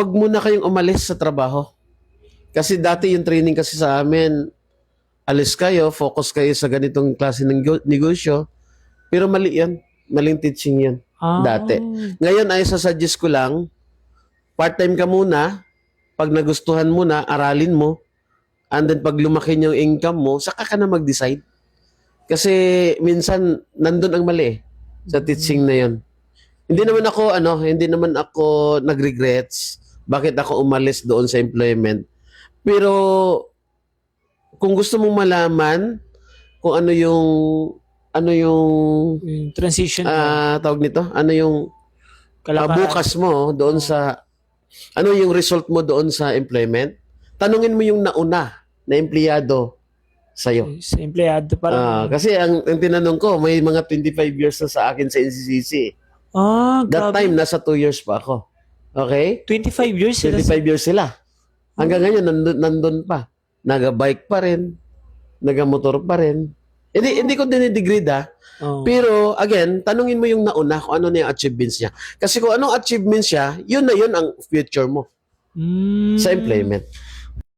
Huwag muna kayong umalis sa trabaho. Kasi dati yung training kasi sa amin, alis kayo, focus kayo sa ganitong klase ng negosyo. Pero mali yan. Maling teaching yan. Ah, Dati. Ngayon ay sasuggest ko lang, part-time ka muna. Pag nagustuhan mo na, aralin mo. And then pag lumaki yung income mo, saka ka na mag-decide. Kasi minsan, nandun ang mali sa teaching na yon. Hindi naman ako nag-regrets bakit ako umalis doon sa employment. Pero kung gusto mong malaman kung ano yung yung transition mo, tawag nito, ano yung kalakaran. bukas mo doon sa ano yung result mo doon sa employment, tanungin mo yung nauna na empleyado sa'yo. Sa empleyado parang, Kasi ang tinanong ko, may mga 25 years na sa akin sa NCCC. That grabe. time, nasa 2 years pa ako. Okay? 25 years sila. 25 years sila. Hanggang ngayon, nandun pa. Naga-bike pa rin. Naga-motor pa rin. Hindi ko dinidegrade Oh. Pero, again, tanungin mo yung nauna kung ano na yung achievements niya. Kasi kung anong achievements siya, yun na yun ang future mo Mm. sa employment.